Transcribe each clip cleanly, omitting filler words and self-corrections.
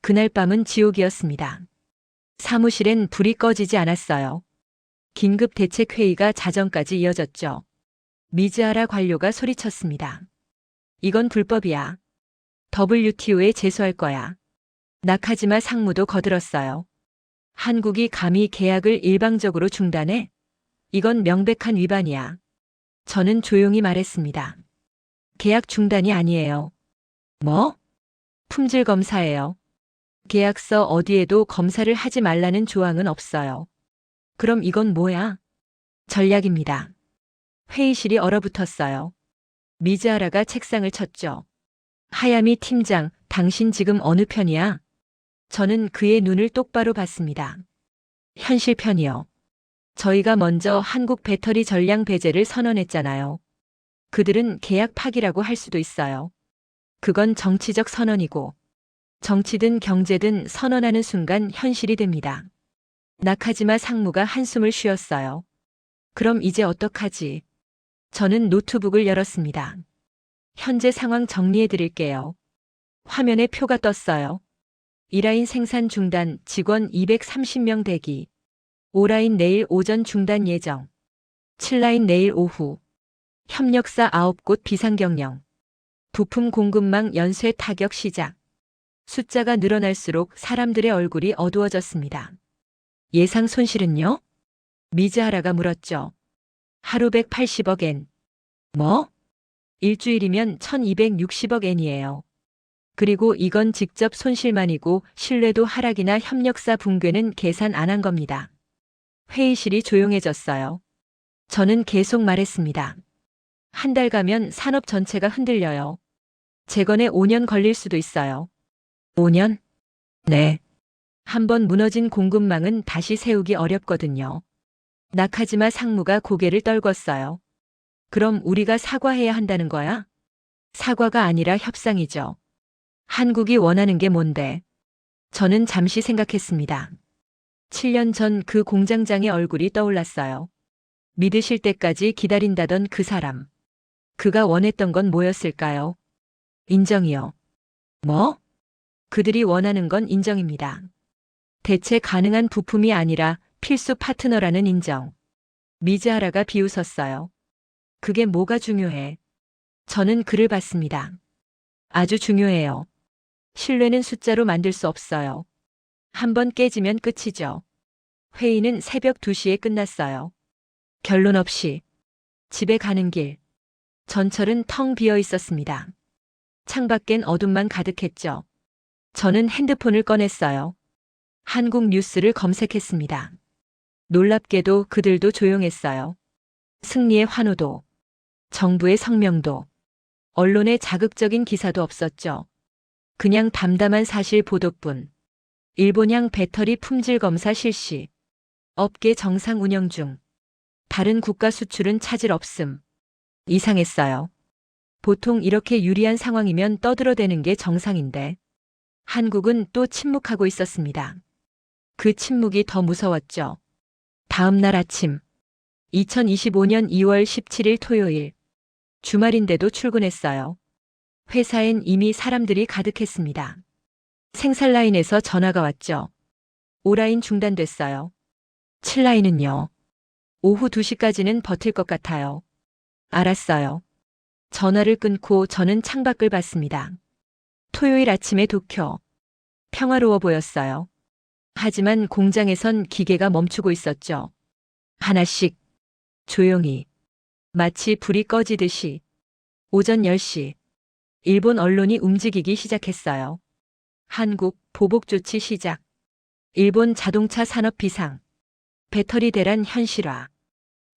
그날 밤은 지옥이었습니다. 사무실엔 불이 꺼지지 않았어요. 긴급 대책회의가 자정까지 이어졌죠. 미즈하라 관료가 소리쳤습니다. 이건 불법이야. WTO에 제소할 거야. 나카지마 상무도 거들었어요. 한국이 감히 계약을 일방적으로 중단해? 이건 명백한 위반이야. 저는 조용히 말했습니다. 계약 중단이 아니에요. 뭐? 품질 검사예요. 계약서 어디에도 검사를 하지 말라는 조항은 없어요. 그럼 이건 뭐야? 전략입니다. 회의실이 얼어붙었어요. 미즈하라가 책상을 쳤죠. 하야미 팀장, 당신 지금 어느 편이야? 저는 그의 눈을 똑바로 봤습니다. 현실 편이요. 저희가 먼저 한국 배터리 전량 배제를 선언했잖아요. 그들은 계약 파기라고 할 수도 있어요. 그건 정치적 선언이고, 정치든 경제든 선언하는 순간 현실이 됩니다. 나카지마 상무가 한숨을 쉬었어요. 그럼 이제 어떡하지? 저는 노트북을 열었습니다. 현재 상황 정리해 드릴게요. 화면에 표가 떴어요. 1라인 생산 중단, 직원 230명 대기. 5라인 내일 오전 중단 예정. 7라인 내일 오후. 협력사 9곳 비상경영. 부품 공급망 연쇄 타격 시작. 숫자가 늘어날수록 사람들의 얼굴이 어두워졌습니다. 예상 손실은요? 미즈하라가 물었죠. 하루 180억 엔. 뭐? 일주일이면 1260억 엔이에요. 그리고 이건 직접 손실만이고 신뢰도 하락이나 협력사 붕괴는 계산 안 한 겁니다. 회의실이 조용해졌어요. 저는 계속 말했습니다. 한 달 가면 산업 전체가 흔들려요. 재건에 5년 걸릴 수도 있어요. 5년? 네. 한번 무너진 공급망은 다시 세우기 어렵거든요. 나카지마 상무가 고개를 떨궜어요. 그럼 우리가 사과해야 한다는 거야? 사과가 아니라 협상이죠. 한국이 원하는 게 뭔데? 저는 잠시 생각했습니다. 7년 전 그 공장장의 얼굴이 떠올랐어요. 믿으실 때까지 기다린다던 그 사람. 그가 원했던 건 뭐였을까요? 인정이요. 뭐? 그들이 원하는 건 인정입니다. 대체 가능한 부품이 아니라 필수 파트너라는 인정. 미즈하라가 비웃었어요. 그게 뭐가 중요해? 저는 그를 봤습니다. 아주 중요해요. 신뢰는 숫자로 만들 수 없어요. 한번 깨지면 끝이죠. 회의는 새벽 2시에 끝났어요. 결론 없이 집에 가는 길. 전철은 텅 비어 있었습니다. 창밖엔 어둠만 가득했죠. 저는 핸드폰을 꺼냈어요. 한국 뉴스를 검색했습니다. 놀랍게도 그들도 조용했어요. 승리의 환호도, 정부의 성명도, 언론의 자극적인 기사도 없었죠. 그냥 담담한 사실 보도뿐. 일본향 배터리 품질 검사 실시. 업계 정상 운영 중. 다른 국가 수출은 차질 없음. 이상했어요. 보통 이렇게 유리한 상황이면 떠들어대는 게 정상인데. 한국은 또 침묵하고 있었습니다. 그 침묵이 더 무서웠죠. 다음 날 아침. 2025년 2월 17일 토요일. 주말인데도 출근했어요. 회사엔 이미 사람들이 가득했습니다. 생산라인에서 전화가 왔죠. 5라인 중단됐어요. 7라인은요. 오후 2시까지는 버틸 것 같아요. 알았어요. 전화를 끊고 저는 창밖을 봤습니다. 토요일 아침의 도쿄. 평화로워 보였어요. 하지만 공장에선 기계가 멈추고 있었죠. 하나씩. 조용히. 마치 불이 꺼지듯이. 오전 10시. 일본 언론이 움직이기 시작했어요. 한국 보복 조치 시작. 일본 자동차 산업 비상. 배터리 대란 현실화.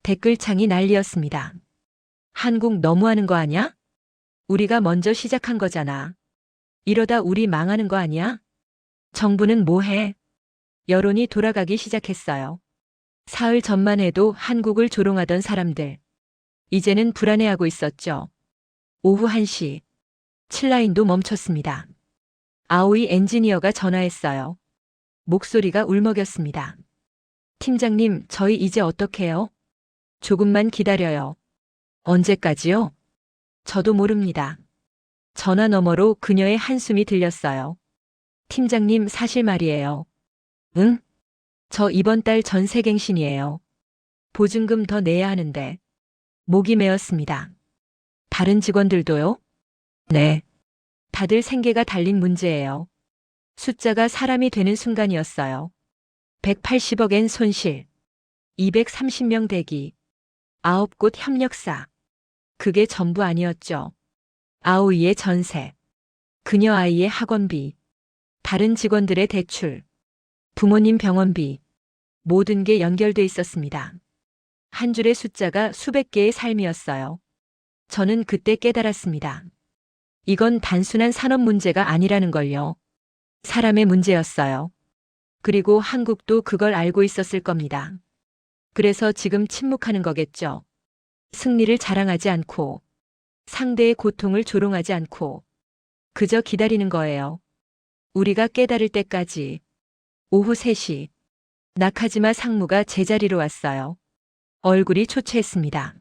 댓글창이 난리였습니다. 한국 너무하는 거 아냐? 우리가 먼저 시작한 거잖아. 이러다 우리 망하는 거 아니야? 정부는 뭐 해? 여론이 돌아가기 시작했어요. 사흘 전만 해도 한국을 조롱하던 사람들. 이제는 불안해하고 있었죠. 오후 1시. 7라인도 멈췄습니다. 아오이 엔지니어가 전화했어요. 목소리가 울먹였습니다. 팀장님, 저희 이제 어떡해요? 조금만 기다려요. 언제까지요? 저도 모릅니다. 전화 너머로 그녀의 한숨이 들렸어요. 팀장님, 사실 말이에요. 응? 저 이번 달 전세갱신이에요. 보증금 더 내야 하는데. 목이 메었습니다. 다른 직원들도요? 네. 다들 생계가 달린 문제예요. 숫자가 사람이 되는 순간이었어요. 180억엔 손실, 230명 대기, 9곳 협력사. 그게 전부 아니었죠. 아오이의 전세, 그녀 아이의 학원비, 다른 직원들의 대출, 부모님 병원비, 모든 게 연결돼 있었습니다. 한 줄의 숫자가 수백 개의 삶이었어요. 저는 그때 깨달았습니다. 이건 단순한 산업 문제가 아니라는 걸요. 사람의 문제였어요. 그리고 한국도 그걸 알고 있었을 겁니다. 그래서 지금 침묵하는 거겠죠. 승리를 자랑하지 않고, 상대의 고통을 조롱하지 않고, 그저 기다리는 거예요. 우리가 깨달을 때까지. 오후 3시, 나카지마 상무가 제자리로 왔어요. 얼굴이 초췌했습니다.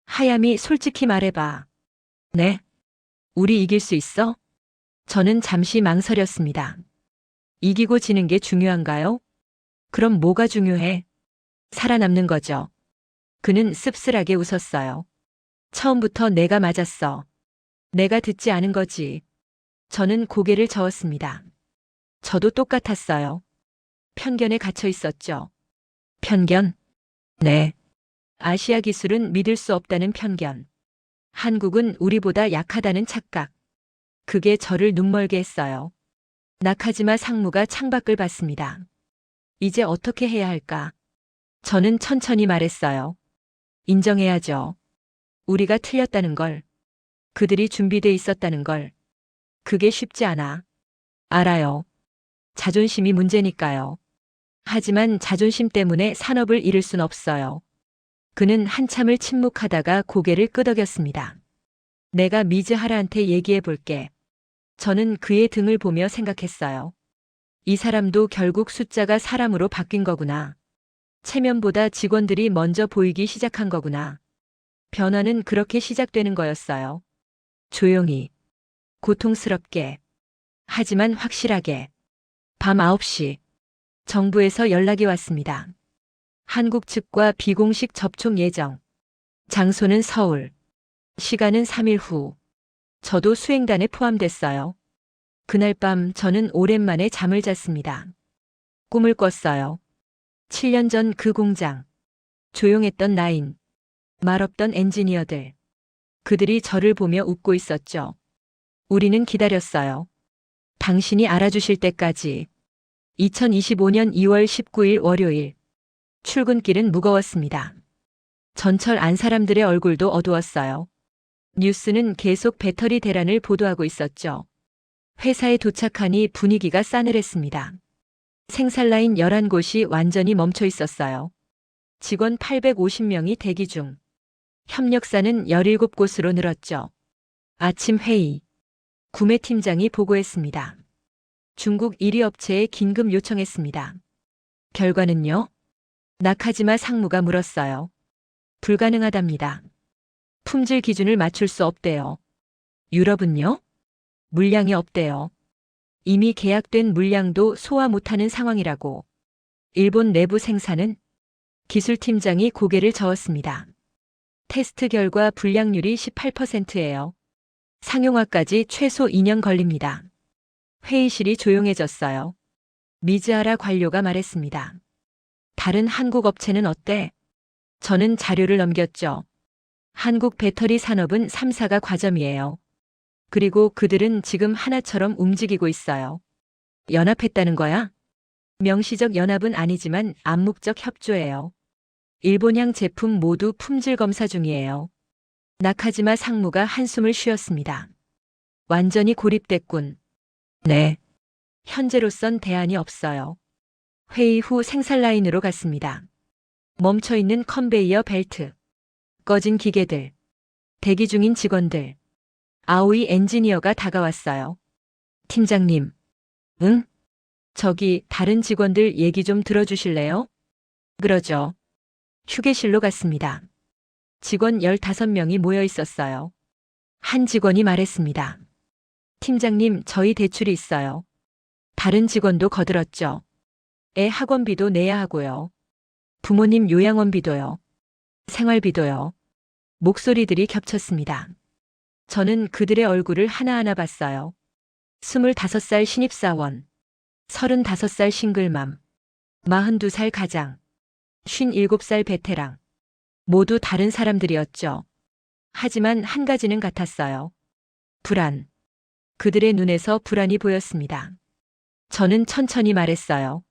하야미, 솔직히 말해봐. 네? 우리 이길 수 있어? 저는 잠시 망설였습니다. 이기고 지는 게 중요한가요? 그럼 뭐가 중요해? 살아남는 거죠. 그는 씁쓸하게 웃었어요. 처음부터 내가 맞았어. 내가 듣지 않은 거지. 저는 고개를 저었습니다. 저도 똑같았어요. 편견에 갇혀 있었죠. 편견? 네. 아시아 기술은 믿을 수 없다는 편견. 한국은 우리보다 약하다는 착각. 그게 저를 눈멀게 했어요. 나카지마 상무가 창밖을 봤습니다. 이제 어떻게 해야 할까? 저는 천천히 말했어요. 인정해야죠. 우리가 틀렸다는 걸. 그들이 준비돼 있었다는 걸. 그게 쉽지 않아. 알아요. 자존심이 문제니까요. 하지만 자존심 때문에 산업을 잃을 순 없어요. 그는 한참을 침묵하다가 고개를 끄덕였습니다. 내가 미즈하라한테 얘기해 볼게. 저는 그의 등을 보며 생각했어요. 이 사람도 결국 숫자가 사람으로 바뀐 거구나. 체면보다 직원들이 먼저 보이기 시작한 거구나. 변화는 그렇게 시작되는 거였어요. 조용히, 고통스럽게, 하지만 확실하게. 밤 9시, 정부에서 연락이 왔습니다. 한국 측과 비공식 접촉 예정. 장소는 서울. 시간은 3일 후. 저도 수행단에 포함됐어요. 그날 밤 저는 오랜만에 잠을 잤습니다. 꿈을 꿨어요. 7년 전 그 공장. 조용했던 나인. 말없던 엔지니어들. 그들이 저를 보며 웃고 있었죠. 우리는 기다렸어요. 당신이 알아주실 때까지. 2025년 2월 19일 월요일. 출근길은 무거웠습니다. 전철 안 사람들의 얼굴도 어두웠어요. 뉴스는 계속 배터리 대란을 보도하고 있었죠. 회사에 도착하니 분위기가 싸늘했습니다. 생산라인 11곳이 완전히 멈춰 있었어요. 직원 850명이 대기 중. 협력사는 17곳으로 늘었죠. 아침 회의. 구매팀장이 보고했습니다. 중국 1위 업체에 긴급 요청했습니다. 결과는요? 나카지마 상무가 물었어요. 불가능하답니다. 품질 기준을 맞출 수 없대요. 유럽은요? 물량이 없대요. 이미 계약된 물량도 소화 못하는 상황이라고. 일본 내부 생산은? 기술팀장이 고개를 저었습니다. 테스트 결과 불량률이 18%예요. 상용화까지 최소 2년 걸립니다. 회의실이 조용해졌어요. 미즈하라 관료가 말했습니다. 다른 한국 업체는 어때? 저는 자료를 넘겼죠. 한국 배터리 산업은 3사가 과점이에요. 그리고 그들은 지금 하나처럼 움직이고 있어요. 연합했다는 거야? 명시적 연합은 아니지만 암묵적 협조예요. 일본향 제품 모두 품질 검사 중이에요. 나카지마 상무가 한숨을 쉬었습니다. 완전히 고립됐군. 네. 현재로선 대안이 없어요. 회의 후 생산 라인으로 갔습니다. 멈춰있는 컨베이어 벨트. 꺼진 기계들. 대기 중인 직원들. 아오이 엔지니어가 다가왔어요. 팀장님. 응? 저기 다른 직원들 얘기 좀 들어주실래요? 그러죠. 휴게실로 갔습니다. 직원 15명이 모여 있었어요. 한 직원이 말했습니다. 팀장님, 저희 대출이 있어요. 다른 직원도 거들었죠. 애 학원비도 내야 하고요. 부모님 요양원비도요. 생활비도요. 목소리들이 겹쳤습니다. 저는 그들의 얼굴을 하나하나 봤어요. 25살 신입사원, 35살 싱글맘, 42살 가장, 57살 베테랑. 모두 다른 사람들이었죠. 하지만 한 가지는 같았어요. 불안. 그들의 눈에서 불안이 보였습니다. 저는 천천히 말했어요.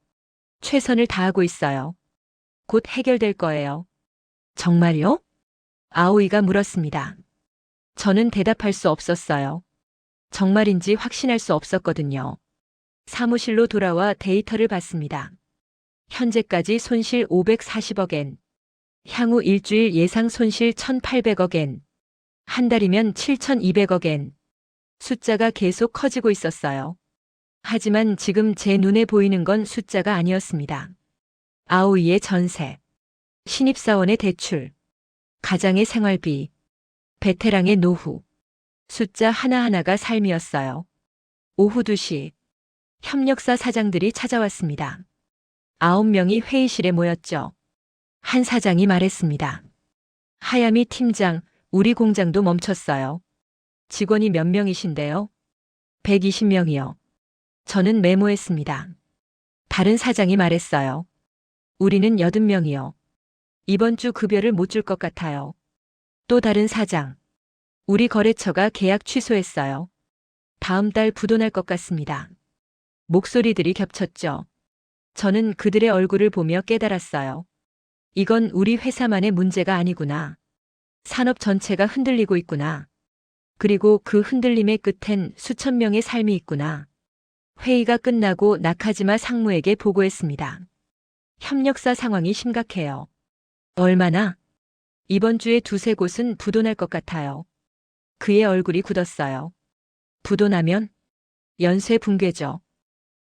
최선을 다하고 있어요. 곧 해결될 거예요. 정말요? 아오이가 물었습니다. 저는 대답할 수 없었어요. 정말인지 확신할 수 없었거든요. 사무실로 돌아와 데이터를 봤습니다. 현재까지 손실 540억 엔. 향후 일주일 예상 손실 1,800억 엔. 한 달이면 7,200억 엔. 숫자가 계속 커지고 있었어요. 하지만 지금 제 눈에 보이는 건 숫자가 아니었습니다. 아오이의 전세, 신입사원의 대출, 가장의 생활비, 베테랑의 노후. 숫자 하나하나가 삶이었어요. 오후 2시, 협력사 사장들이 찾아왔습니다. 9명이 회의실에 모였죠. 한 사장이 말했습니다. 하야미 팀장, 우리 공장도 멈췄어요. 직원이 몇 명이신데요? 120명이요. 저는 메모했습니다. 다른 사장이 말했어요. 우리는 80명이요. 이번 주 급여를 못 줄 것 같아요. 또 다른 사장. 우리 거래처가 계약 취소했어요. 다음 달 부도날 것 같습니다. 목소리들이 겹쳤죠. 저는 그들의 얼굴을 보며 깨달았어요. 이건 우리 회사만의 문제가 아니구나. 산업 전체가 흔들리고 있구나. 그리고 그 흔들림의 끝엔 수천 명의 삶이 있구나. 회의가 끝나고 나카지마 상무에게 보고했습니다. 협력사 상황이 심각해요. 얼마나? 이번 주에 두세 곳은 부도날 것 같아요. 그의 얼굴이 굳었어요. 부도나면? 연쇄 붕괴죠.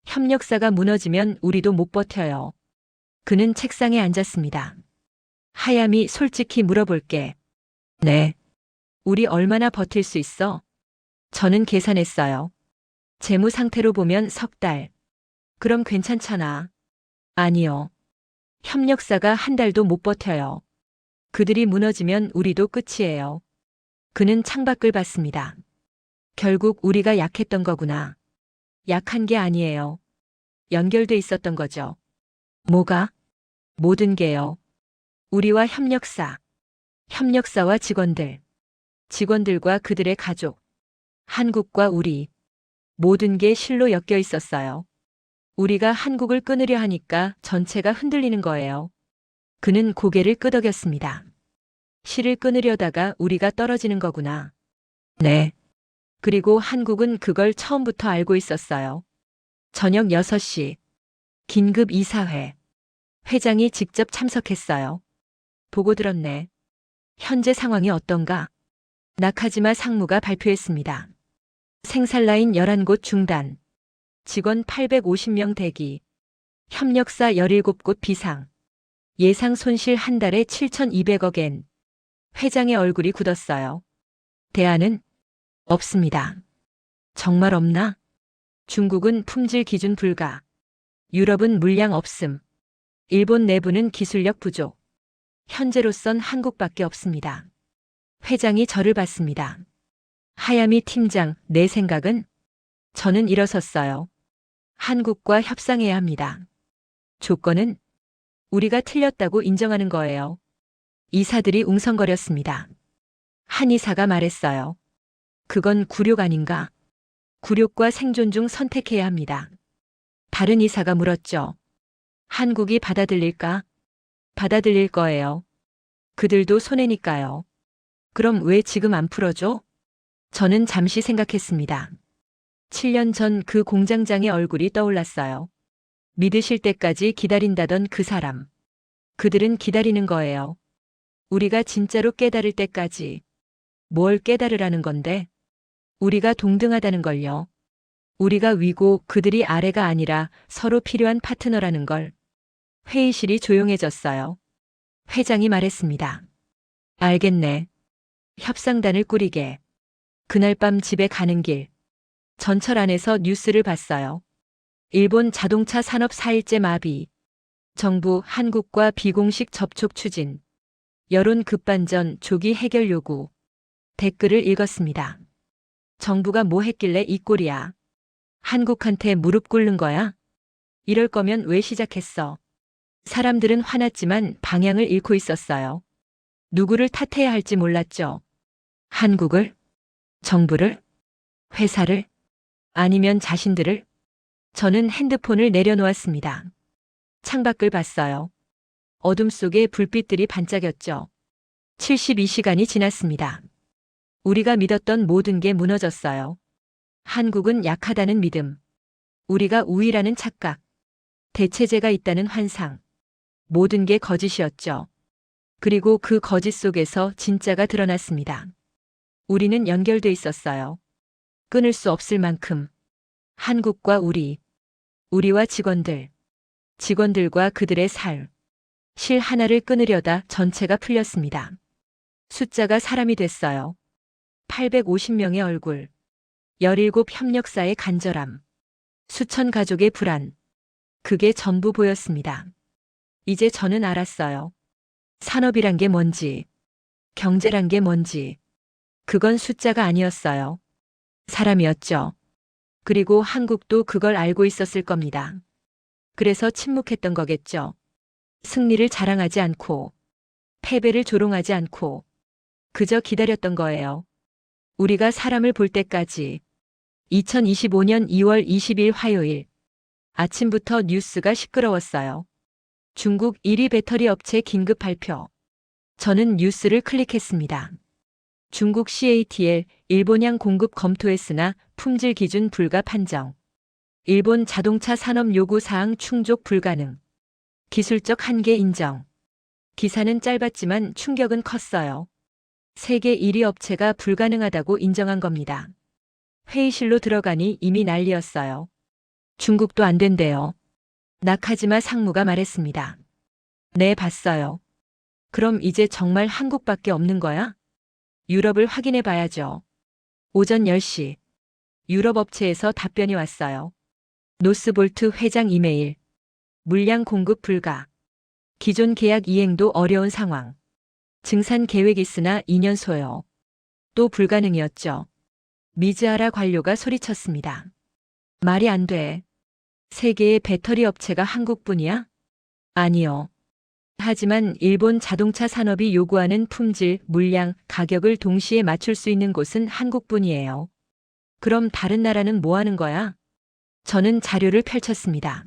협력사가 무너지면 우리도 못 버텨요. 그는 책상에 앉았습니다. 하야미, 솔직히 물어볼게. 네. 우리 얼마나 버틸 수 있어? 저는 계산했어요. 재무 상태로 보면 석 달. 그럼 괜찮잖아. 아니요. 협력사가 한 달도 못 버텨요. 그들이 무너지면 우리도 끝이에요. 그는 창밖을 봤습니다. 결국 우리가 약했던 거구나. 약한 게 아니에요. 연결돼 있었던 거죠. 뭐가? 모든 게요. 우리와 협력사, 협력사와 직원들, 직원들과 그들의 가족, 한국과 우리, 모든 게 실로 엮여 있었어요. 우리가 한국을 끊으려 하니까 전체가 흔들리는 거예요. 그는 고개를 끄덕였습니다. 실을 끊으려다가 우리가 떨어지는 거구나. 네. 그리고 한국은 그걸 처음부터 알고 있었어요. 저녁 6시, 긴급 이사회. 회장이 직접 참석했어요. 보고 들었네. 현재 상황이 어떤가? 나카지마 상무가 발표했습니다. 생산라인 11곳 중단. 직원 850명 대기. 협력사 17곳 비상. 예상 손실 한 달에 7,200억 엔. 회장의 얼굴이 굳었어요. 대안은? 없습니다. 정말 없나? 중국은 품질 기준 불가. 유럽은 물량 없음. 일본 내부는 기술력 부족. 현재로선 한국밖에 없습니다. 회장이 저를 봤습니다. 하야미 팀장, 내 생각은? 저는 일어섰어요. 한국과 협상해야 합니다. 조건은? 우리가 틀렸다고 인정하는 거예요. 이사들이 웅성거렸습니다. 한 이사가 말했어요. 그건 굴욕 아닌가? 굴욕과 생존 중 선택해야 합니다. 다른 이사가 물었죠. 한국이 받아들일까? 받아들일 거예요. 그들도 손해니까요. 그럼 왜 지금 안 풀어줘? 저는 잠시 생각했습니다. 7년 전 그 공장장의 얼굴이 떠올랐어요. 믿으실 때까지 기다린다던 그 사람. 그들은 기다리는 거예요. 우리가 진짜로 깨달을 때까지. 뭘 깨달으라는 건데? 우리가 동등하다는 걸요. 우리가 위고 그들이 아래가 아니라 서로 필요한 파트너라는 걸. 회의실이 조용해졌어요. 회장이 말했습니다. 알겠네. 협상단을 꾸리게. 그날 밤 집에 가는 길. 전철 안에서 뉴스를 봤어요. 일본 자동차 산업 4일째 마비. 정부 한국과 비공식 접촉 추진. 여론 급반전 조기 해결 요구. 댓글을 읽었습니다. 정부가 뭐 했길래 이 꼴이야? 한국한테 무릎 꿇는 거야? 이럴 거면 왜 시작했어? 사람들은 화났지만 방향을 잃고 있었어요. 누구를 탓해야 할지 몰랐죠. 한국을? 정부를? 회사를? 아니면 자신들을? 저는 핸드폰을 내려놓았습니다. 창밖을 봤어요. 어둠 속에 불빛들이 반짝였죠. 72시간이 지났습니다. 우리가 믿었던 모든 게 무너졌어요. 한국은 약하다는 믿음. 우리가 우위라는 착각. 대체제가 있다는 환상. 모든 게 거짓이었죠. 그리고 그 거짓 속에서 진짜가 드러났습니다. 우리는 연결돼 있었어요. 끊을 수 없을 만큼. 한국과 우리. 우리와 직원들. 직원들과 그들의 삶. 실 하나를 끊으려다 전체가 풀렸습니다. 숫자가 사람이 됐어요. 850명의 얼굴. 17 협력사의 간절함. 수천 가족의 불안. 그게 전부 보였습니다. 이제 저는 알았어요. 산업이란 게 뭔지. 경제란 게 뭔지. 그건 숫자가 아니었어요. 사람이었죠. 그리고 한국도 그걸 알고 있었을 겁니다. 그래서 침묵했던 거겠죠. 승리를 자랑하지 않고, 패배를 조롱하지 않고, 그저 기다렸던 거예요. 우리가 사람을 볼 때까지. 2025년 2월 20일 화요일. 아침부터 뉴스가 시끄러웠어요. 중국 1위 배터리 업체 긴급 발표. 저는 뉴스를 클릭했습니다. 중국 CATL 일본양 공급 검토했으나 품질 기준 불가 판정. 일본 자동차 산업 요구 사항 충족 불가능. 기술적 한계 인정. 기사는 짧았지만 충격은 컸어요. 세계 1위 업체가 불가능하다고 인정한 겁니다. 회의실로 들어가니 이미 난리였어요. 중국도 안 된대요. 나카지마 상무가 말했습니다. 네, 봤어요. 그럼 이제 정말 한국밖에 없는 거야? 유럽을 확인해 봐야죠. 오전 10시. 유럽 업체에서 답변이 왔어요. 노스볼트 회장 이메일. 물량 공급 불가. 기존 계약 이행도 어려운 상황. 증산 계획 있으나 2년 소요. 또 불가능이었죠. 미즈하라 관료가 소리쳤습니다. 말이 안 돼. 세계의 배터리 업체가 한국뿐이야? 아니요. 하지만 일본 자동차 산업이 요구하는 품질, 물량, 가격을 동시에 맞출 수 있는 곳은 한국뿐이에요. 그럼 다른 나라는 뭐 하는 거야? 저는 자료를 펼쳤습니다.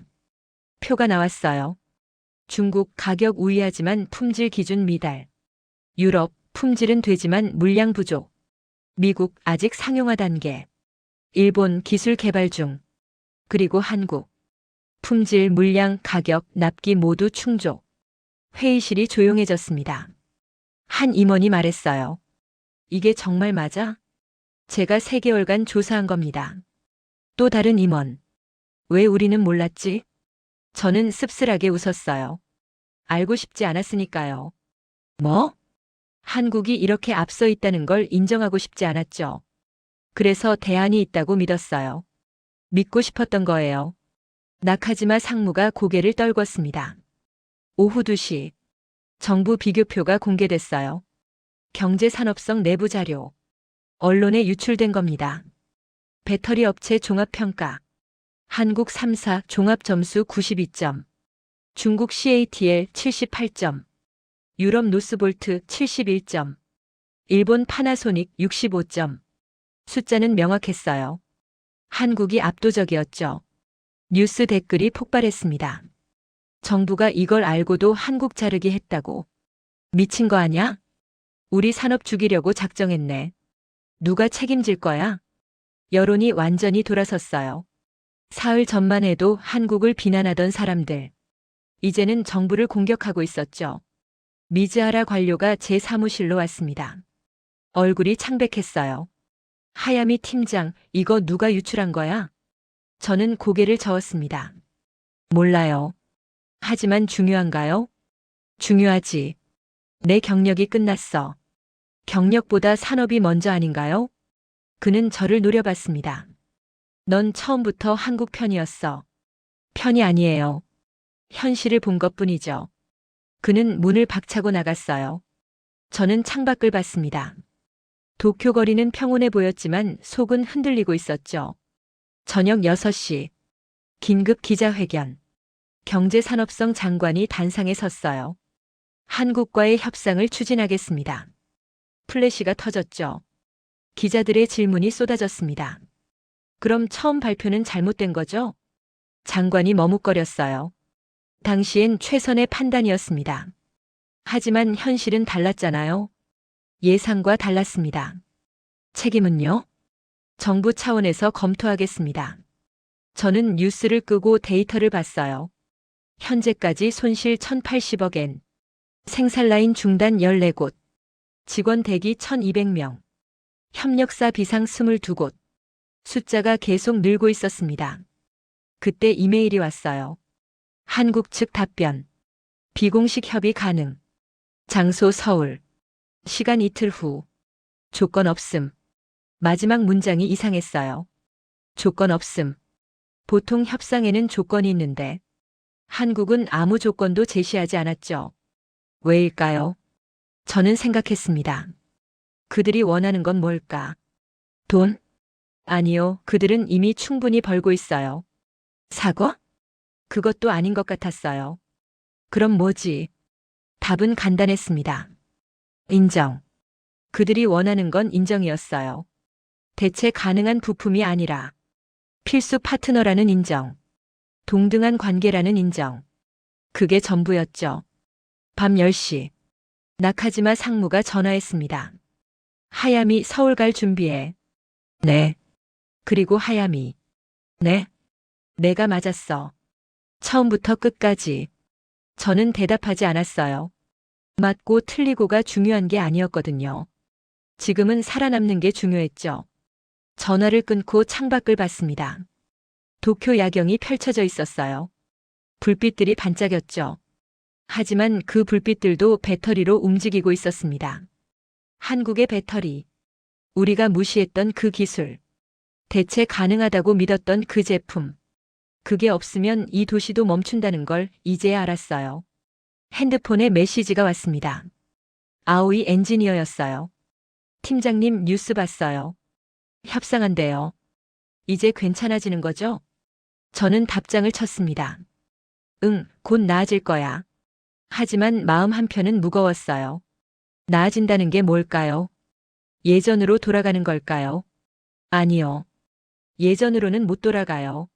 표가 나왔어요. 중국 가격 우위하지만 품질 기준 미달. 유럽 품질은 되지만 물량 부족. 미국 아직 상용화 단계. 일본 기술 개발 중. 그리고 한국. 품질, 물량, 가격, 납기 모두 충족. 회의실이 조용해졌습니다. 한 임원이 말했어요. 이게 정말 맞아? 제가 3개월간 조사한 겁니다. 또 다른 임원. 왜 우리는 몰랐지? 저는 씁쓸하게 웃었어요. 알고 싶지 않았으니까요. 뭐? 한국이 이렇게 앞서 있다는 걸 인정하고 싶지 않았죠. 그래서 대안이 있다고 믿었어요. 믿고 싶었던 거예요. 나카지마 상무가 고개를 떨궜습니다. 오후 2시. 정부 비교표가 공개됐어요. 경제산업성 내부 자료. 언론에 유출된 겁니다. 배터리 업체 종합평가. 한국 3사 종합점수 92점. 중국 CATL 78점. 유럽 노스볼트 71점. 일본 파나소닉 65점. 숫자는 명확했어요. 한국이 압도적이었죠. 뉴스 댓글이 폭발했습니다. 정부가 이걸 알고도 한국 자르기 했다고. 미친 거 아냐? 우리 산업 죽이려고 작정했네. 누가 책임질 거야? 여론이 완전히 돌아섰어요. 사흘 전만 해도 한국을 비난하던 사람들. 이제는 정부를 공격하고 있었죠. 미즈하라 관료가 제 사무실로 왔습니다. 얼굴이 창백했어요. 하야미 팀장, 이거 누가 유출한 거야? 저는 고개를 저었습니다. 몰라요. 하지만 중요한가요? 중요하지. 내 경력이 끝났어. 경력보다 산업이 먼저 아닌가요? 그는 저를 노려봤습니다. 넌 처음부터 한국 편이었어. 편이 아니에요. 현실을 본 것뿐이죠. 그는 문을 박차고 나갔어요. 저는 창밖을 봤습니다. 도쿄 거리는 평온해 보였지만 속은 흔들리고 있었죠. 저녁 6시. 긴급 기자회견. 경제산업성 장관이 단상에 섰어요. 한국과의 협상을 추진하겠습니다. 플래시가 터졌죠. 기자들의 질문이 쏟아졌습니다. 그럼 처음 발표는 잘못된 거죠? 장관이 머뭇거렸어요. 당시엔 최선의 판단이었습니다. 하지만 현실은 달랐잖아요. 예상과 달랐습니다. 책임은요? 정부 차원에서 검토하겠습니다. 저는 뉴스를 끄고 데이터를 봤어요. 현재까지 손실 1,080억엔, 생산라인 중단 14곳, 직원 대기 1,200명, 협력사 비상 22곳, 숫자가 계속 늘고 있었습니다. 그때 이메일이 왔어요. 한국 측 답변. 비공식 협의 가능. 장소 서울. 시간 이틀 후. 조건 없음. 마지막 문장이 이상했어요. 조건 없음. 보통 협상에는 조건이 있는데 한국은 아무 조건도 제시하지 않았죠. 왜일까요? 저는 생각했습니다. 그들이 원하는 건 뭘까? 돈? 아니요, 그들은 이미 충분히 벌고 있어요. 사과? 그것도 아닌 것 같았어요. 그럼 뭐지? 답은 간단했습니다. 인정. 그들이 원하는 건 인정이었어요. 대체 가능한 부품이 아니라 필수 파트너라는 인정. 동등한 관계라는 인정. 그게 전부였죠. 밤 10시. 나카지마 상무가 전화했습니다. 하야미 서울 갈 준비해. 네. 그리고 하야미. 네. 내가 맞았어. 처음부터 끝까지. 저는 대답하지 않았어요. 맞고 틀리고가 중요한 게 아니었거든요. 지금은 살아남는 게 중요했죠. 전화를 끊고 창밖을 봤습니다. 도쿄 야경이 펼쳐져 있었어요. 불빛들이 반짝였죠. 하지만 그 불빛들도 배터리로 움직이고 있었습니다. 한국의 배터리. 우리가 무시했던 그 기술. 대체 가능하다고 믿었던 그 제품. 그게 없으면 이 도시도 멈춘다는 걸 이제야 알았어요. 핸드폰에 메시지가 왔습니다. 아오이 엔지니어였어요. 팀장님 뉴스 봤어요. 협상한대요. 이제 괜찮아지는 거죠? 저는 답장을 쳤습니다. 응, 곧 나아질 거야. 하지만 마음 한편은 무거웠어요. 나아진다는 게 뭘까요? 예전으로 돌아가는 걸까요? 아니요. 예전으로는 못 돌아가요.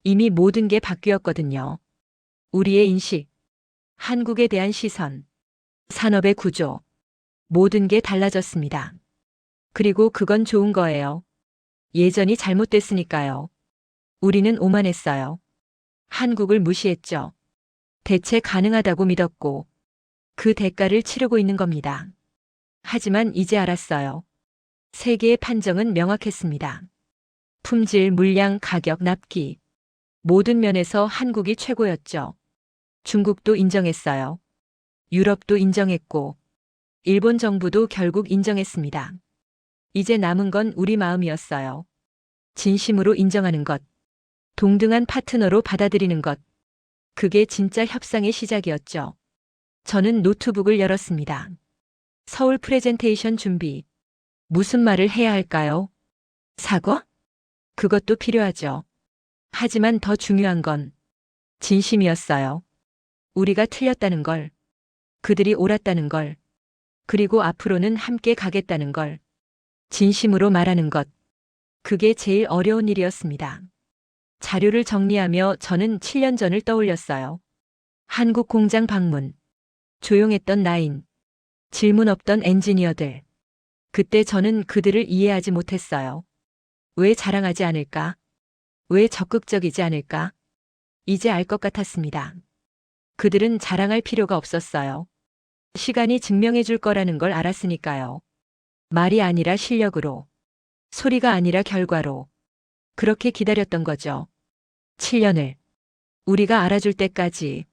이미 모든 게 바뀌었거든요. 우리의 인식, 한국에 대한 시선, 산업의 구조, 모든 게 달라졌습니다. 그리고 그건 좋은 거예요. 예전이 잘못됐으니까요. 우리는 오만했어요. 한국을 무시했죠. 대체 가능하다고 믿었고 그 대가를 치르고 있는 겁니다. 하지만 이제 알았어요. 세계의 판정은 명확했습니다. 품질, 물량, 가격, 납기. 모든 면에서 한국이 최고였죠. 중국도 인정했어요. 유럽도 인정했고 일본 정부도 결국 인정했습니다. 이제 남은 건 우리 마음이었어요. 진심으로 인정하는 것. 동등한 파트너로 받아들이는 것. 그게 진짜 협상의 시작이었죠. 저는 노트북을 열었습니다. 서울 프레젠테이션 준비. 무슨 말을 해야 할까요? 사과? 그것도 필요하죠. 하지만 더 중요한 건 진심이었어요. 우리가 틀렸다는 걸, 그들이 옳았다는 걸, 그리고 앞으로는 함께 가겠다는 걸 진심으로 말하는 것. 그게 제일 어려운 일이었습니다. 자료를 정리하며 저는 7년 전을 떠올렸어요. 한국 공장 방문. 조용했던 나인. 질문 없던 엔지니어들. 그때 저는 그들을 이해하지 못했어요. 왜 자랑하지 않을까? 왜 적극적이지 않을까? 이제 알 것 같았습니다. 그들은 자랑할 필요가 없었어요. 시간이 증명해 줄 거라는 걸 알았으니까요. 말이 아니라 실력으로. 소리가 아니라 결과로. 그렇게 기다렸던 거죠. 7년을. 우리가 알아줄 때까지.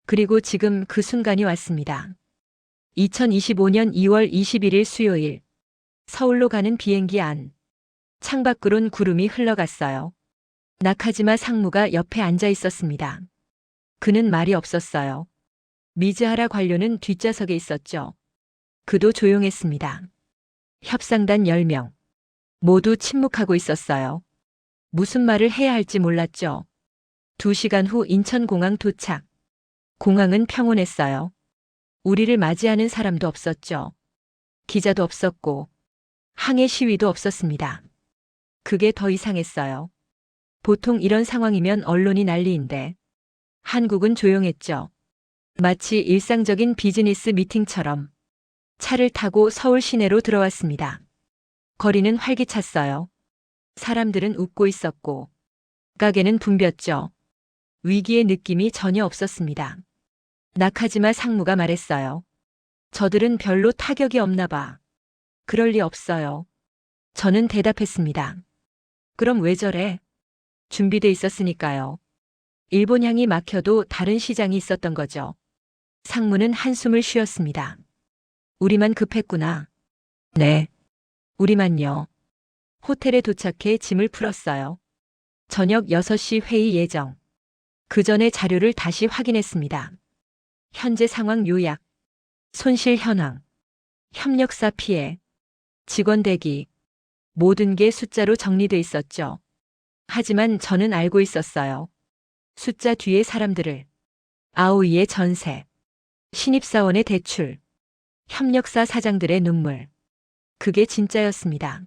그리고 지금 그 순간이 왔습니다. 2025년 2월 21일 수요일. 서울로 가는 비행기 안. 창밖으론 구름이 흘러갔어요. 나카지마 상무가 옆에 앉아 있었습니다. 그는 말이 없었어요. 미즈하라 관료는 뒷좌석에 있었죠. 그도 조용했습니다. 협상단 10명. 모두 침묵하고 있었어요. 무슨 말을 해야 할지 몰랐죠. 2시간 후 인천공항 도착. 공항은 평온했어요. 우리를 맞이하는 사람도 없었죠. 기자도 없었고 항해 시위도 없었습니다. 그게 더 이상했어요. 보통 이런 상황이면 언론이 난리인데 한국은 조용했죠. 마치 일상적인 비즈니스 미팅처럼. 차를 타고 서울 시내로 들어왔습니다. 거리는 활기찼어요. 사람들은 웃고 있었고 가게는 붐볐죠. 위기의 느낌이 전혀 없었습니다. 나카지마 상무가 말했어요. 저들은 별로 타격이 없나 봐. 그럴 리 없어요. 저는 대답했습니다. 그럼 왜 저래? 준비돼 있었으니까요. 일본향이 막혀도 다른 시장이 있었던 거죠. 상무는 한숨을 쉬었습니다. 우리만 급했구나. 네. 우리만요. 호텔에 도착해 짐을 풀었어요. 저녁 6시 회의 예정. 그 전에 자료를 다시 확인했습니다. 현재 상황 요약, 손실 현황, 협력사 피해, 직원 대기, 모든 게 숫자로 정리돼 있었죠. 하지만 저는 알고 있었어요. 숫자 뒤에 사람들을. 아오이의 전세, 신입사원의 대출, 협력사 사장들의 눈물. 그게 진짜였습니다.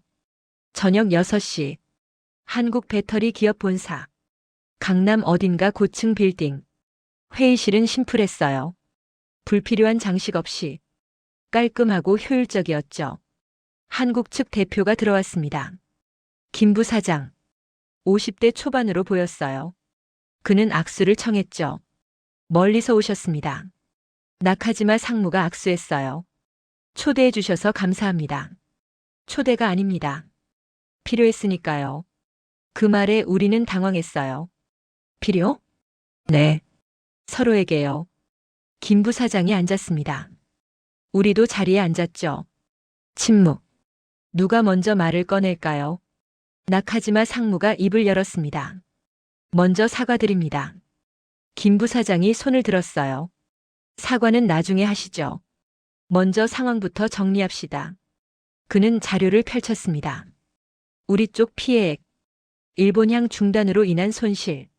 저녁 6시, 한국 배터리 기업 본사, 강남 어딘가 고층 빌딩. 회의실은 심플했어요. 불필요한 장식 없이 깔끔하고 효율적이었죠. 한국 측 대표가 들어왔습니다. 김 부사장. 50대 초반으로 보였어요. 그는 악수를 청했죠. 멀리서 오셨습니다. 나카지마 상무가 악수했어요. 초대해 주셔서 감사합니다. 초대가 아닙니다. 필요했으니까요. 그 말에 우리는 당황했어요. 필요? 네. 서로에게요. 김 부사장이 앉았습니다. 우리도 자리에 앉았죠. 침묵. 누가 먼저 말을 꺼낼까요? 나카지마 상무가 입을 열었습니다. 먼저 사과드립니다. 김 부사장이 손을 들었어요. 사과는 나중에 하시죠. 먼저 상황부터 정리합시다. 그는 자료를 펼쳤습니다. 우리 쪽 피해액, 일본향 중단으로 인한 손실,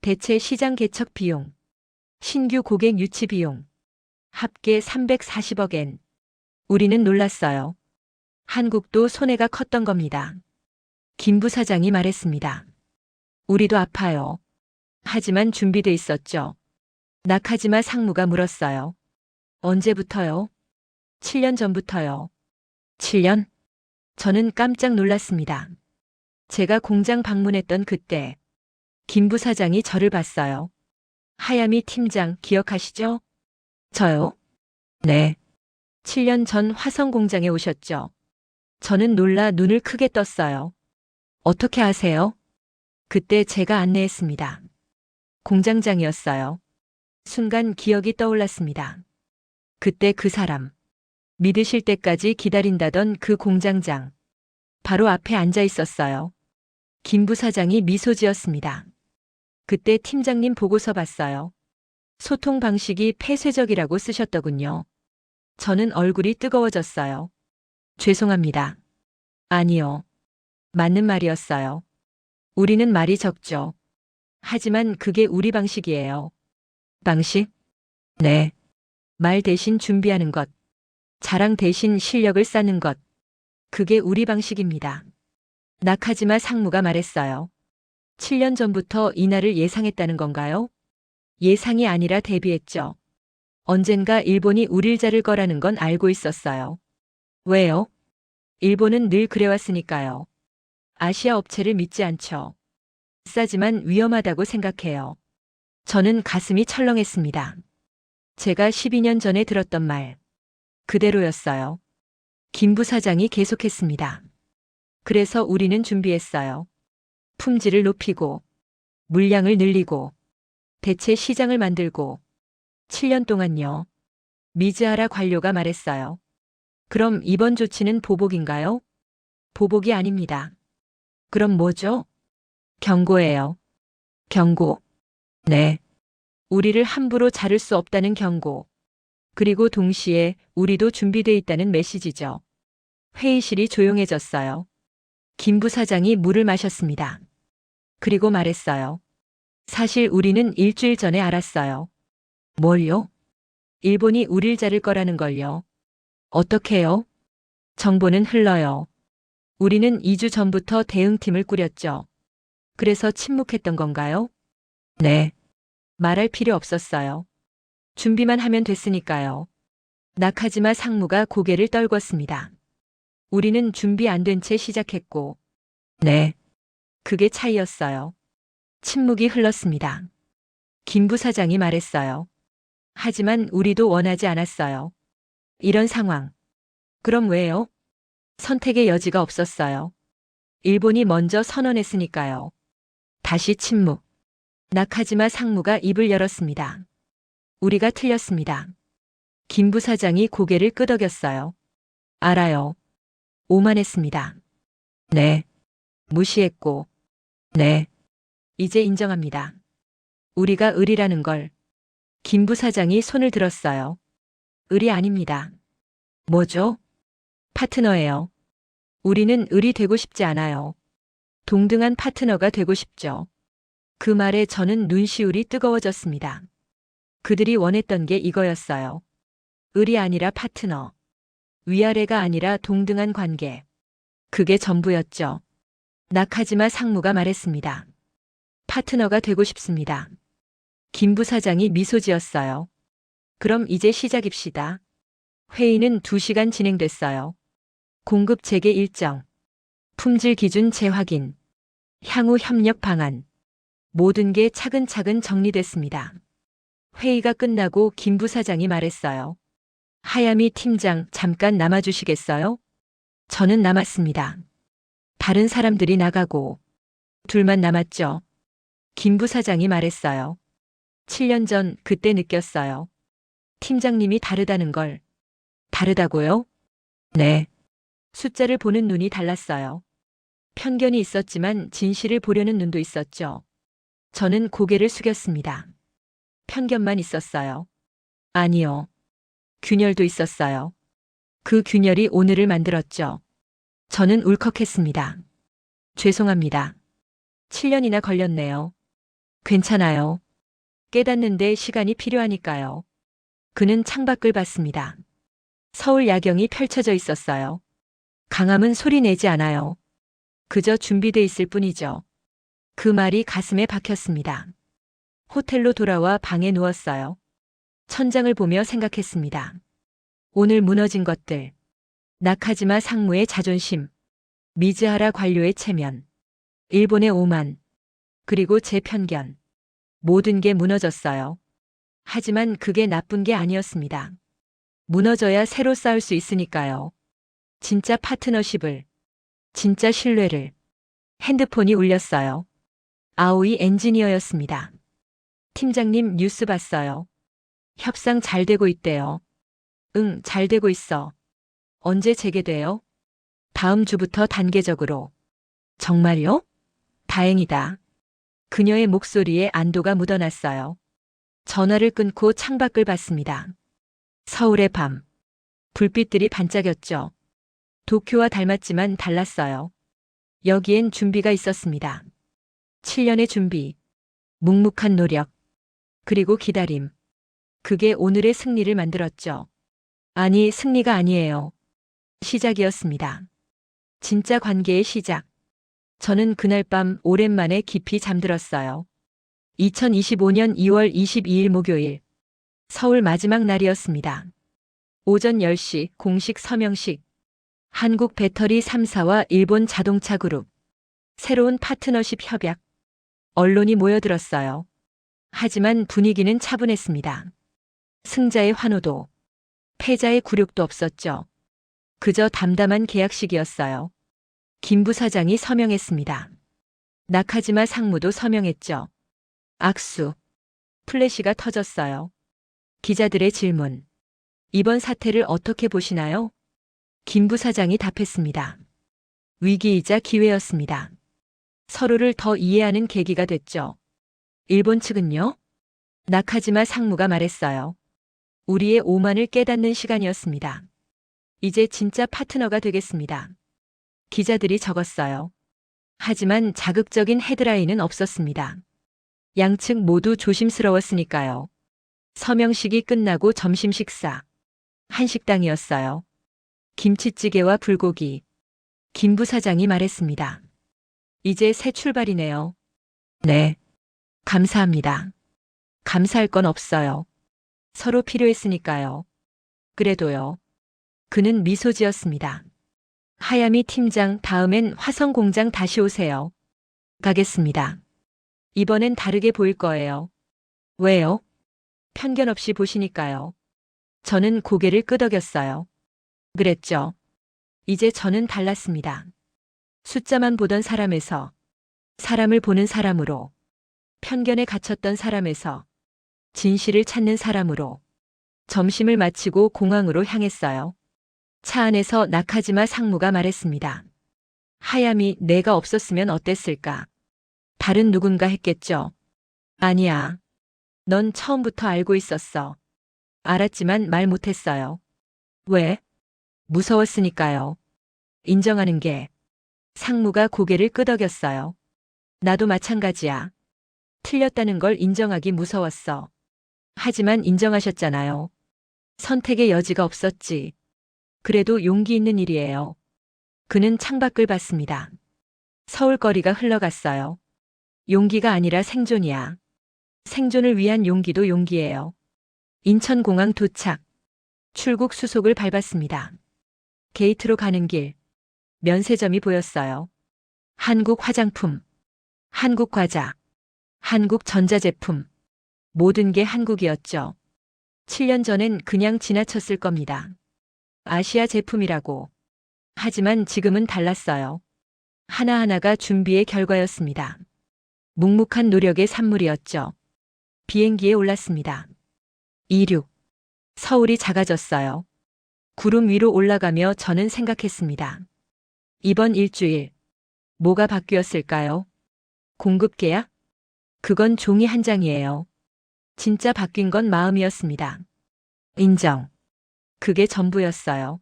대체 시장 개척 비용, 신규 고객 유치 비용, 합계 340억 엔. 우리는 놀랐어요. 한국도 손해가 컸던 겁니다. 김 부사장이 말했습니다. 우리도 아파요. 하지만 준비돼 있었죠. 나카지마 상무가 물었어요. 언제부터요? 7년 전부터요. 7년? 저는 깜짝 놀랐습니다. 제가 공장 방문했던 그때 김 부사장이 저를 봤어요. 하야미 팀장 기억하시죠? 저요? 네. 7년 전 화성 공장에 오셨죠. 저는 놀라 눈을 크게 떴어요. 어떻게 아세요? 그때 제가 안내했습니다. 공장장이었어요. 순간 기억이 떠올랐습니다. 그때 그 사람. 믿으실 때까지 기다린다던 그 공장장. 바로 앞에 앉아 있었어요. 김 부사장이 미소 지었습니다. 그때 팀장님 보고서 봤어요. 소통 방식이 폐쇄적이라고 쓰셨더군요. 저는 얼굴이 뜨거워졌어요. 죄송합니다. 아니요. 맞는 말이었어요. 우리는 말이 적죠. 하지만 그게 우리 방식이에요. 방식? 네. 말 대신 준비하는 것. 자랑 대신 실력을 쌓는 것. 그게 우리 방식입니다. 나카지마 상무가 말했어요. 7년 전부터 이날을 예상했다는 건가요? 예상이 아니라 대비했죠. 언젠가 일본이 우릴 자를 거라는 건 알고 있었어요. 왜요? 일본은 늘 그래왔으니까요. 아시아 업체를 믿지 않죠. 싸지만 위험하다고 생각해요. 저는 가슴이 철렁했습니다. 제가 12년 전에 들었던 말. 그대로였어요. 김 부사장이 계속했습니다. 그래서 우리는 준비했어요. 품질을 높이고, 물량을 늘리고, 대체 시장을 만들고, 7년 동안요. 미즈하라 관료가 말했어요. 그럼 이번 조치는 보복인가요? 보복이 아닙니다. 그럼 뭐죠? 경고예요. 경고. 네. 우리를 함부로 자를 수 없다는 경고. 그리고 동시에 우리도 준비돼 있다는 메시지죠. 회의실이 조용해졌어요. 김 부사장이 물을 마셨습니다. 그리고 말했어요. 사실 우리는 일주일 전에 알았어요. 뭘요? 일본이 우릴 자를 거라는 걸요. 어떻게요? 정보는 흘러요. 우리는 2주 전부터 대응팀을 꾸렸죠. 그래서 침묵했던 건가요? 네. 말할 필요 없었어요. 준비만 하면 됐으니까요. 나카지마 상무가 고개를 떨궜습니다. 우리는 준비 안 된 채 시작했고, 네. 그게 차이였어요. 침묵이 흘렀습니다. 김 부사장이 말했어요. 하지만 우리도 원하지 않았어요. 이런 상황. 그럼 왜요? 선택의 여지가 없었어요. 일본이 먼저 선언했으니까요. 다시 침묵. 나카지마 상무가 입을 열었습니다. 우리가 틀렸습니다. 김 부사장이 고개를 끄덕였어요. 알아요. 오만했습니다. 네. 무시했고. 네. 이제 인정합니다. 우리가 을이라는 걸. 김 부사장이 손을 들었어요. 을이 아닙니다. 뭐죠? 파트너예요. 우리는 을이 되고 싶지 않아요. 동등한 파트너가 되고 싶죠. 그 말에 저는 눈시울이 뜨거워졌습니다. 그들이 원했던 게 이거였어요. 을이 아니라 파트너. 위아래가 아니라 동등한 관계. 그게 전부였죠. 나카지마 상무가 말했습니다. 파트너가 되고 싶습니다. 김 부사장이 미소 지었어요. 그럼 이제 시작입시다. 회의는 2시간 진행됐어요. 공급 재개 일정, 품질 기준 재확인, 향후 협력 방안. 모든 게 차근차근 정리됐습니다. 회의가 끝나고 김 부사장이 말했어요. 하야미 팀장 잠깐 남아주시겠어요? 저는 남았습니다. 다른 사람들이 나가고 둘만 남았죠. 김 부사장이 말했어요. 7년 전 그때 느꼈어요. 팀장님이 다르다는 걸. 다르다고요? 네. 숫자를 보는 눈이 달랐어요. 편견이 있었지만 진실을 보려는 눈도 있었죠. 저는 고개를 숙였습니다. 편견만 있었어요. 아니요. 균열도 있었어요. 그 균열이 오늘을 만들었죠. 저는 울컥했습니다. 죄송합니다. 7년이나 걸렸네요. 괜찮아요. 깨닫는데 시간이 필요하니까요. 그는 창밖을 봤습니다. 서울 야경이 펼쳐져 있었어요. 강함은 소리 내지 않아요. 그저 준비돼 있을 뿐이죠. 그 말이 가슴에 박혔습니다. 호텔로 돌아와 방에 누웠어요. 천장을 보며 생각했습니다. 오늘 무너진 것들. 나카지마 상무의 자존심. 미즈하라 관료의 체면. 일본의 오만. 그리고 제 편견. 모든 게 무너졌어요. 하지만 그게 나쁜 게 아니었습니다. 무너져야 새로 쌓을 수 있으니까요. 진짜 파트너십을. 진짜 신뢰를. 핸드폰이 울렸어요. 아오이 엔지니어였습니다. 팀장님 뉴스 봤어요. 협상 잘 되고 있대요. 응, 잘 되고 있어. 언제 재개돼요? 다음 주부터 단계적으로. 정말요? 다행이다. 그녀의 목소리에 안도가 묻어났어요. 전화를 끊고 창밖을 봤습니다. 서울의 밤. 불빛들이 반짝였죠. 도쿄와 닮았지만 달랐어요. 여기엔 준비가 있었습니다. 7년의 준비. 묵묵한 노력. 그리고 기다림. 그게 오늘의 승리를 만들었죠. 아니, 승리가 아니에요. 시작이었습니다. 진짜 관계의 시작. 저는 그날 밤 오랜만에 깊이 잠들었어요. 2025년 2월 22일 목요일. 서울 마지막 날이었습니다. 오전 10시 공식 서명식. 한국 배터리 3사와 일본 자동차 그룹. 새로운 파트너십 협약. 언론이 모여들었어요. 하지만 분위기는 차분했습니다. 승자의 환호도, 패자의 굴욕도 없었죠. 그저 담담한 계약식이었어요. 김 부사장이 서명했습니다. 나카지마 상무도 서명했죠. 악수. 플래시가 터졌어요. 기자들의 질문. 이번 사태를 어떻게 보시나요? 김 부사장이 답했습니다. 위기이자 기회였습니다. 서로를 더 이해하는 계기가 됐죠. 일본 측은요? 나카지마 상무가 말했어요. 우리의 오만을 깨닫는 시간이었습니다. 이제 진짜 파트너가 되겠습니다. 기자들이 적었어요. 하지만 자극적인 헤드라인은 없었습니다. 양측 모두 조심스러웠으니까요. 서명식이 끝나고 점심 식사. 한식당이었어요. 김치찌개와 불고기. 김 부사장이 말했습니다. 이제 새 출발이네요. 네. 감사합니다. 감사할 건 없어요. 서로 필요했으니까요. 그래도요. 그는 미소 지었습니다. 하야미 팀장, 다음엔 화성 공장 다시 오세요. 가겠습니다. 이번엔 다르게 보일 거예요. 왜요? 편견 없이 보시니까요. 저는 고개를 끄덕였어요. 그랬죠. 이제 저는 달랐습니다. 숫자만 보던 사람에서, 사람을 보는 사람으로, 편견에 갇혔던 사람에서, 진실을 찾는 사람으로, 점심을 마치고 공항으로 향했어요. 차 안에서 나카지마 상무가 말했습니다. 하야미, 내가 없었으면 어땠을까? 다른 누군가 했겠죠. 아니야. 넌 처음부터 알고 있었어. 알았지만 말 못했어요. 왜? 무서웠으니까요. 인정하는 게. 상무가 고개를 끄덕였어요. 나도 마찬가지야. 틀렸다는 걸 인정하기 무서웠어. 하지만 인정하셨잖아요. 선택의 여지가 없었지. 그래도 용기 있는 일이에요. 그는 창밖을 봤습니다. 서울거리가 흘러갔어요. 용기가 아니라 생존이야. 생존을 위한 용기도 용기예요. 인천공항 도착. 출국 수속을 밟았습니다. 게이트로 가는 길. 면세점이 보였어요. 한국 화장품, 한국 과자, 한국 전자제품. 모든 게 한국이었죠. 7년 전엔 그냥 지나쳤을 겁니다. 아시아 제품이라고. 하지만 지금은 달랐어요. 하나하나가 준비의 결과였습니다. 묵묵한 노력의 산물이었죠. 비행기에 올랐습니다. 이륙. 서울이 작아졌어요. 구름 위로 올라가며 저는 생각했습니다. 이번 일주일, 뭐가 바뀌었을까요? 공급 계약? 그건 종이 한 장이에요. 진짜 바뀐 건 마음이었습니다. 인정. 그게 전부였어요.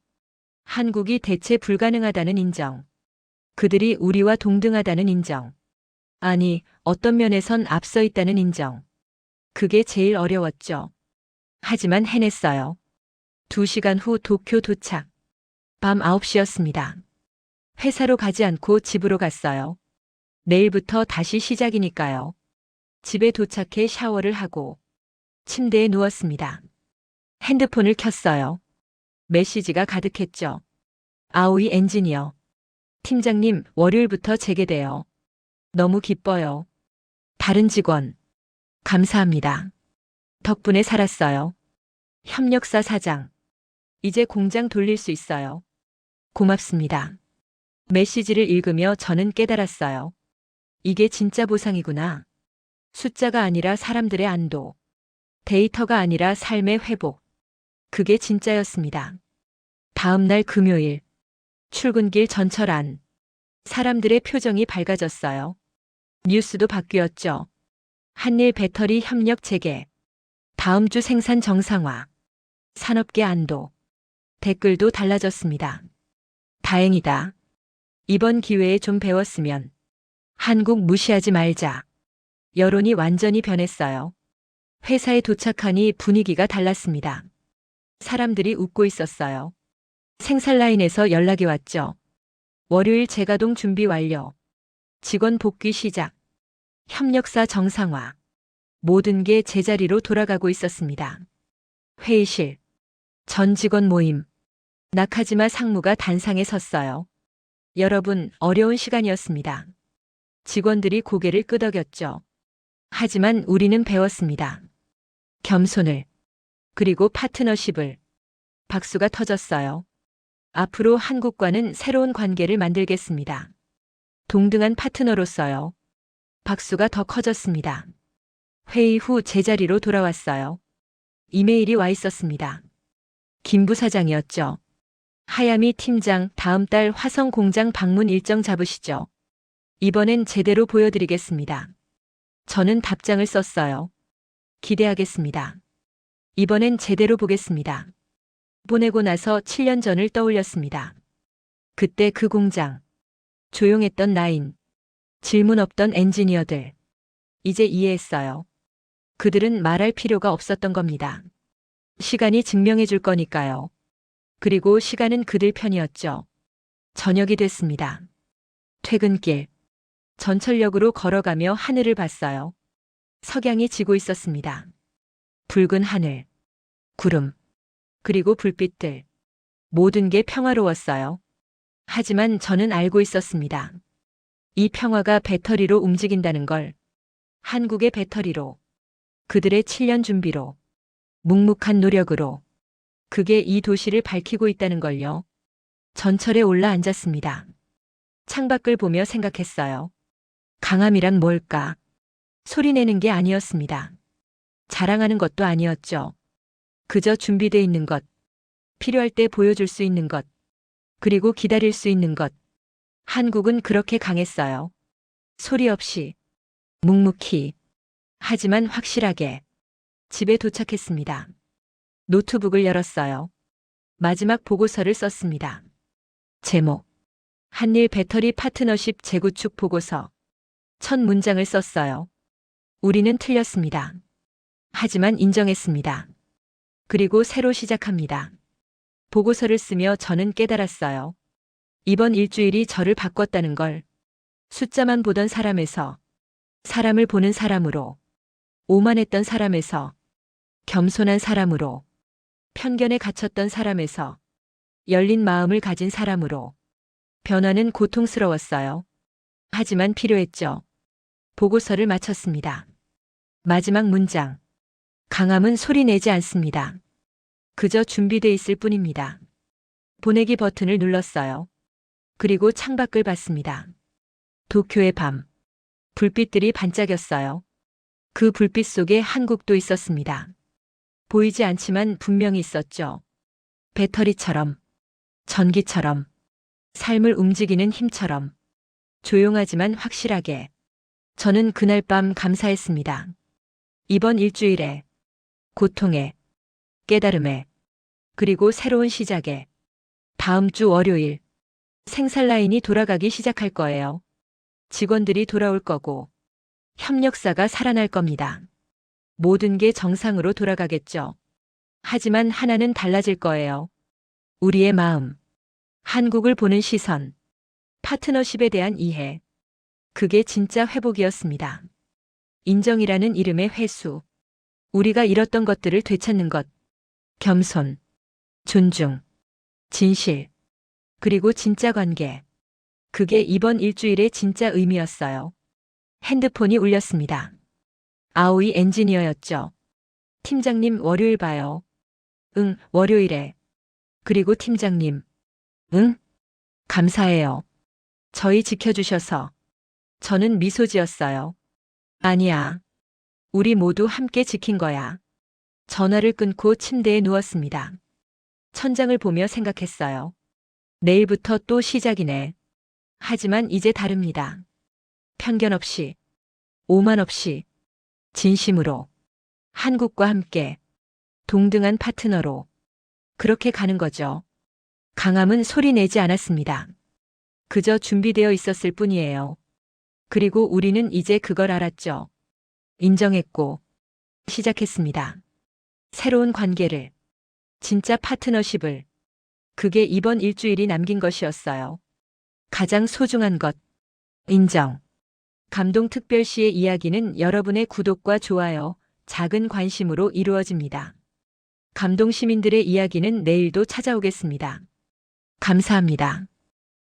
한국이 대체 불가능하다는 인정. 그들이 우리와 동등하다는 인정. 아니, 어떤 면에선 앞서 있다는 인정. 그게 제일 어려웠죠. 하지만 해냈어요. 2시간 후 도쿄 도착. 밤 9시였습니다. 회사로 가지 않고 집으로 갔어요. 내일부터 다시 시작이니까요. 집에 도착해 샤워를 하고 침대에 누웠습니다. 핸드폰을 켰어요. 메시지가 가득했죠. 아오이 엔지니어. 팀장님, 월요일부터 재개돼요. 너무 기뻐요. 다른 직원. 감사합니다. 덕분에 살았어요. 협력사 사장. 이제 공장 돌릴 수 있어요. 고맙습니다. 메시지를 읽으며 저는 깨달았어요. 이게 진짜 보상이구나. 숫자가 아니라 사람들의 안도. 데이터가 아니라 삶의 회복. 그게 진짜였습니다. 다음 날 금요일. 출근길 전철 안. 사람들의 표정이 밝아졌어요. 뉴스도 바뀌었죠. 한일 배터리 협력 재개. 다음 주 생산 정상화. 산업계 안도. 댓글도 달라졌습니다. 다행이다. 이번 기회에 좀 배웠으면. 한국 무시하지 말자. 여론이 완전히 변했어요. 회사에 도착하니 분위기가 달랐습니다. 사람들이 웃고 있었어요. 생산 라인에서 연락이 왔죠. 월요일 재가동 준비 완료. 직원 복귀 시작. 협력사 정상화. 모든 게 제자리로 돌아가고 있었습니다. 회의실. 전 직원 모임. 나카지마 상무가 단상에 섰어요. 여러분, 어려운 시간이었습니다. 직원들이 고개를 끄덕였죠. 하지만 우리는 배웠습니다. 겸손을. 그리고 파트너십을. 박수가 터졌어요. 앞으로 한국과는 새로운 관계를 만들겠습니다. 동등한 파트너로서요. 박수가 더 커졌습니다. 회의 후 제자리로 돌아왔어요. 이메일이 와 있었습니다. 김 부사장이었죠. 하야미 팀장, 다음 달 화성 공장 방문 일정 잡으시죠. 이번엔 제대로 보여드리겠습니다. 저는 답장을 썼어요. 기대하겠습니다. 이번엔 제대로 보겠습니다. 보내고 나서 7년 전을 떠올렸습니다. 그때 그 공장, 조용했던 라인, 질문 없던 엔지니어들. 이제 이해했어요. 그들은 말할 필요가 없었던 겁니다. 시간이 증명해 줄 거니까요. 그리고 시간은 그들 편이었죠. 저녁이 됐습니다. 퇴근길. 전철역으로 걸어가며 하늘을 봤어요. 석양이 지고 있었습니다. 붉은 하늘, 구름, 그리고 불빛들. 모든 게 평화로웠어요. 하지만 저는 알고 있었습니다. 이 평화가 배터리로 움직인다는 걸. 한국의 배터리로. 그들의 7년 준비로. 묵묵한 노력으로. 그게 이 도시를 밝히고 있다는 걸요. 전철에 올라 앉았습니다. 창밖을 보며 생각했어요. 강함이란 뭘까? 소리내는 게 아니었습니다. 자랑하는 것도 아니었죠. 그저 준비돼 있는 것. 필요할 때 보여줄 수 있는 것. 그리고 기다릴 수 있는 것. 한국은 그렇게 강했어요. 소리 없이. 묵묵히. 하지만 확실하게. 집에 도착했습니다. 노트북을 열었어요. 마지막 보고서를 썼습니다. 제목. 한일 배터리 파트너십 재구축 보고서. 첫 문장을 썼어요. 우리는 틀렸습니다. 하지만 인정했습니다. 그리고 새로 시작합니다. 보고서를 쓰며 저는 깨달았어요. 이번 일주일이 저를 바꿨다는 걸. 숫자만 보던 사람에서 사람을 보는 사람으로, 오만했던 사람에서 겸손한 사람으로, 편견에 갇혔던 사람에서 열린 마음을 가진 사람으로. 변화는 고통스러웠어요. 하지만 필요했죠. 보고서를 마쳤습니다. 마지막 문장. 강함은 소리 내지 않습니다. 그저 준비돼 있을 뿐입니다. 보내기 버튼을 눌렀어요. 그리고 창밖을 봤습니다. 도쿄의 밤. 불빛들이 반짝였어요. 그 불빛 속에 한국도 있었습니다. 보이지 않지만 분명히 있었죠. 배터리처럼, 전기처럼, 삶을 움직이는 힘처럼. 조용하지만 확실하게. 저는 그날 밤 감사했습니다. 이번 일주일에, 고통에, 깨달음에, 그리고 새로운 시작에. 다음 주 월요일, 생산 라인이 돌아가기 시작할 거예요. 직원들이 돌아올 거고, 협력사가 살아날 겁니다. 모든 게 정상으로 돌아가겠죠. 하지만 하나는 달라질 거예요. 우리의 마음, 한국을 보는 시선, 파트너십에 대한 이해. 그게 진짜 회복이었습니다. 인정이라는 이름의 회수. 우리가 잃었던 것들을 되찾는 것. 겸손, 존중, 진실, 그리고 진짜 관계. 그게 이번 일주일의 진짜 의미였어요. 핸드폰이 울렸습니다. 아오이 엔지니어였죠. 팀장님 월요일 봐요. 응, 월요일에. 그리고 팀장님. 응? 감사해요. 저희 지켜주셔서. 저는 미소 지었어요. 아니야. 우리 모두 함께 지킨 거야. 전화를 끊고 침대에 누웠습니다. 천장을 보며 생각했어요. 내일부터 또 시작이네. 하지만 이제 다릅니다. 편견 없이, 오만 없이, 진심으로, 한국과 함께, 동등한 파트너로. 그렇게 가는 거죠. 강함은 소리 내지 않았습니다. 그저 준비되어 있었을 뿐이에요. 그리고 우리는 이제 그걸 알았죠. 인정했고, 시작했습니다. 새로운 관계를, 진짜 파트너십을. 그게 이번 일주일이 남긴 것이었어요. 가장 소중한 것, 인정. 감동특별시의 이야기는 여러분의 구독과 좋아요, 작은 관심으로 이루어집니다. 감동시민들의 이야기는 내일도 찾아오겠습니다. 감사합니다.